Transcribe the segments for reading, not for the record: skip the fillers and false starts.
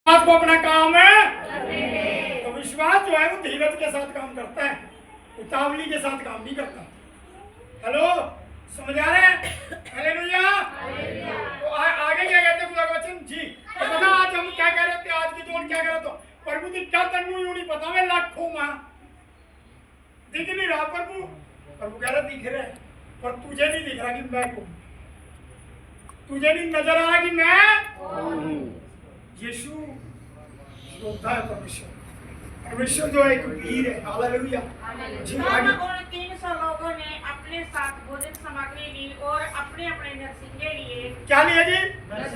को अपना काम है तो विश्वास जो है वो धीरज के साथ काम करता है, उतावली के साथ काम नहीं करता। हेलो, समझ आ रहे हैं? हालेलुया। तो आगे क्या कहते हैं खुदा का वचन जी? तो पता आज हम क्या कह रहे थे, आज की दौड़ क्या कह रहे थे? प्रभु जी क्या तन्नू यूं नहीं पता मैं लाखों मां दिख नहीं रहा प्रभु। प्रभु कह रहा दिख रहा है पर तुझे नहीं दिख रहा कि मैं कौन, तुझे नहीं नजर आ रहा कि मैं यीशु योद्धा है। परमेश्वर परमेश्वर जो एक वीर है। हालेलुया। जी आगे। उन 300 लोगों ने अपने साथ भोजन सामग्री ली और अपने अपने नरसिंगे लिए। क्या लिए जी?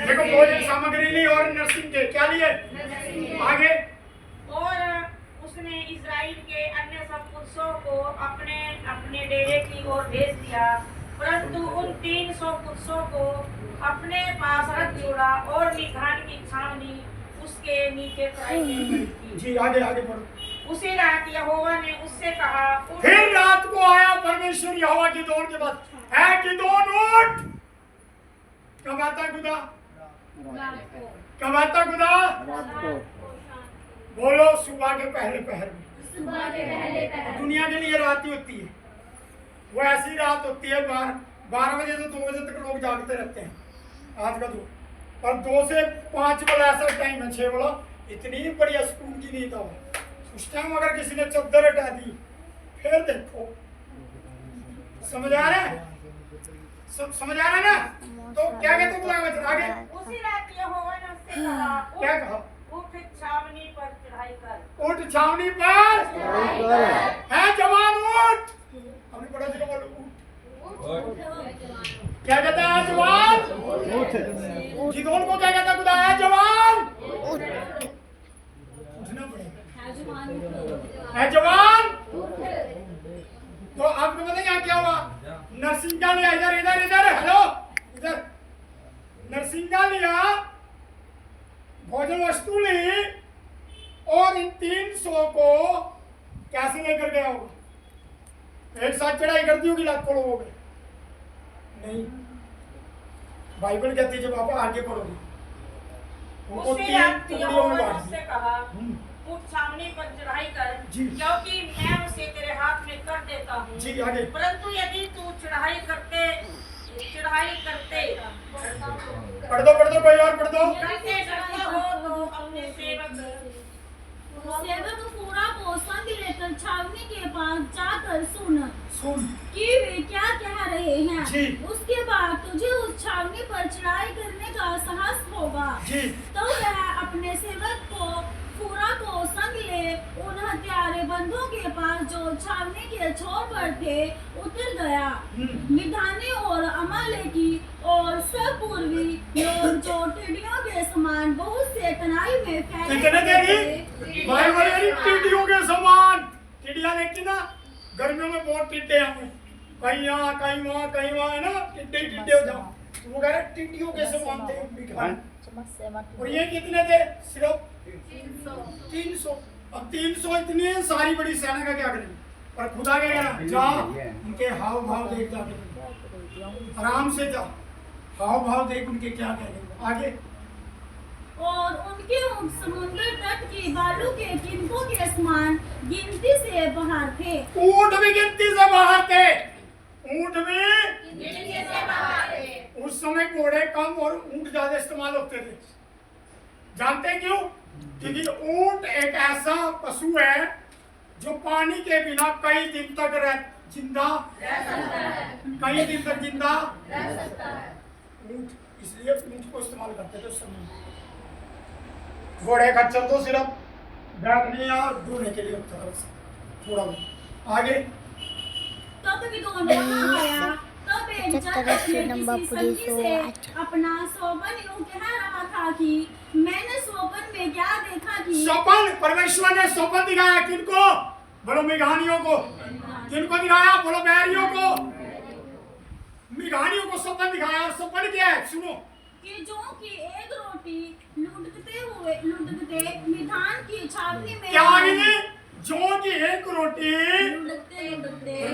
देखो, भोजन सामग्री ली और नरसिंगे क्या लिए? आगे। और उसने इजराइल के अन्य सब पुरुषों को अपने अपने डेरे की ओर भेज दिया, परंतु उन 300 पुरुषों को अपने पास रख जोड़ा और निधान की छावनी उसके नीचे खड़ी की। जी आगे आगे बढ़ो। उसी रात यहोवा ने उससे कहा, फिर रात को आया परमेश्वर यहोवा की दौड़ के बाद, है कि दोन उठ। कब आता खुदा? कब आता खुदा? बोलो, सुबह के पहले पहर में। दुनिया के लिए रात ही होती है, वो ऐसी रात होती है 12 बजे से 2 बजे तक लोग जागते रहते हैं। आज का दो और 2 से 5 वाला ऐसा टाइम है, 6 वाला इतनी बढ़िया सुकून की नींद आओ। उस टाइम अगर किसी ने चद्दर हटा दी फिर देखो। समझ आ रहा है? समझ आ रहा है ना? तो क्या कहते हैं आगे? उसी रात यहोवा ने उससे कहा, क्या कहा? उठ छावनी पर चढ़ाई कर। उठ छावनी पर है जवान उठ। हमने पढ़ा था बोलो उठ। क्या कहता है जवान? गिदोन को क्या कहता है खुदा? है जवान उठना पड़ेगा। है जवान। तो आपको पता यहाँ क्या हुआ? नरसिंगा लिया, इधर इधर इधर, हेलो इधर, नरसिंगा लिया, भोजन वस्तु ली और इन 300 को कैसे लेकर गया होगा? एक साथ चढ़ाई कर दी होगी लाखों लोगों पे? नहीं, बाइबल कहती है जब आप आगे पढ़ोगे उनको 3 टुकड़ियों में बांट उससे कहा, उठ छावनी पर चढ़ाई कर, क्योंकि मैं उसे तेरे हाथ में कर देता हूँ। जी आगे। परंतु यदि तू चढ़ाई करते पढ़ दो कोई और पढ़ दो। हो तो अपने सेवक पूरा को संग लेकर छावनी के पास जाकर सुन कि वे क्या कह रहे हैं। उसके बाद तुझे उस छावनी पर चढ़ाई करने का साहस होगा। तो वह अपने सेवक को पूरा को संग ले उन हत्यारे बंधुओं के पास जो छावनी के छोर पर थे उतर गया। मिधानी और अमालेकी और सब पूर्वी लोग जो टिड्डियों के समान बहुत से तनाई में फैले टिड्डियों के समान। टिड्डियां देखती ना, गर्मियों में बहुत टिड्डे हैं, कहीं यहाँ कहीं वहाँ कहीं वहाँ, है ना, टिड्डे टिड्डे हो जाओ। वो कह रहे टिड्डियों के समान थे। और ये कितने थे? सिर्फ 300। अब 300 इतनी सारी बड़ी सेना का क्या करेंगे? पर खुदा क्या कह रहा? जा उनके हाव भाव देख, जा आराम से जा, हाव भाव देख उनके क्या कह रहे। आगे। और उनके ऊँट समुद्र तट की बालू के तिनकों के समान गिनती से बाहर थे। ऊँट भी गिनती से बाहर थे। ऊँट भी गिनती से बाहर थे। उस समय घोड़े कम और ऊँट ज्यादा इस्तेमाल होते थे। जानते क्यों? क्योंकि ऊँट एक ऐसा पशु है जो पानी के बिना कई दिन तक जिंदा रह सकता है। कई दिन तक जिंदा रह सकता है ऊँट, इसलिए ऊँट को इस्तेमाल करते थे उस समय। घोड़े का चल दो सिर्फ बैठने या ढूंढने के लिए होता है थोड़ा बहुत। आगे। तब गिदोन वहाँ आया, तब एक जन अपने किसी संगी से अपना सोपन यूं कह रहा था कि मैंने सोपन में क्या देखा कि सोपन, परमेश्वर ने सोपन दिखाया किनको? बोलो मिघानियों को। किनको दिखाया? बोलो बैरियों को। मिघानियों को सोपन दिखाया। और सोपन क्या है? सुनो कि जो कि एक रोटी लुढ़कते मिधान की छावनी में क्या आगे? जो कि एक रोटी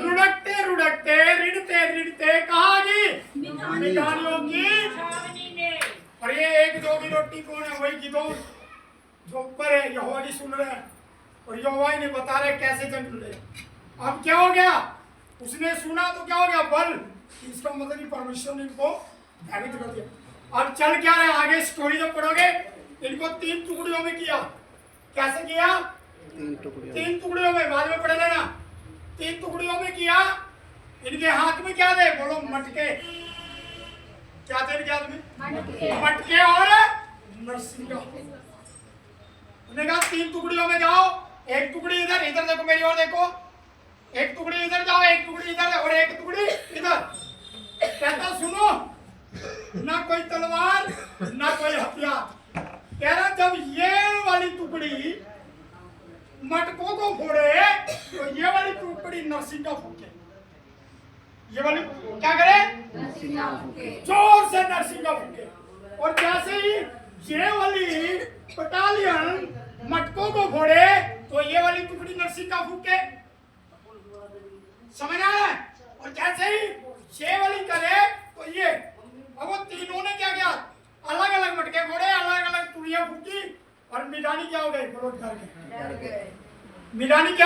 रुड़कते रिड़ते कहाँ गई? मिघानियों की छावनी में। और ये एक जो की रोटी कौन है? वही गिदोन। जो ऊपर है यहोवा की सुन रहे हैं और यहोवा ही ने बता रहे कैसे जंग लड़े। अब क्या हो गया, उसने सुना तो क्या हो गया, बल। इसका मतलब कि परमेश्वर ने इनको भयभीत कर दिया। अब चल क्या रहा है आगे स्टोरी जब पढ़ोगे, इनको 3 टुकड़ियों में किया। कैसे किया? 3 टुकड़ियों में, बाद में पढ़ लेना। 3 टुकड़ियों में किया। इनके हाथ में क्या दे, बोलो मटके। क्या थे इनके हाथ में? मटके और नरसिंगा। उन्होंने कहा 3 टुकड़ियों में जाओ, एक टुकड़ी इधर, इधर देखो मेरी ओर देखो, एक टुकड़ी इधर जाओ, एक टुकड़ी इधर और एक टुकड़ी इधर। कहता सुनो, ना कोई तलवार ना कोई हथियार। कह रहा जब ये वाली टुकड़ी मटकों को फोड़े तो ये वाली टुकड़ी नरसिंगा फूके। ये वाली क्या करे? जोर से नरसिंगा फूके। और जैसे ही ये वाली बटालियन मटकों को फोड़े तो ये वाली टुकड़ी नरसिंगा फूके। समझ आ रहा है? और जैसे ही ये वाली करे तो ये, अब वो तीनों ने क्या किया, अलग अलग मटके फोड़े, अलग अलग तुड़ियां फूकी और मिडानी क्या हो गई, डर गए। मिडानी क्या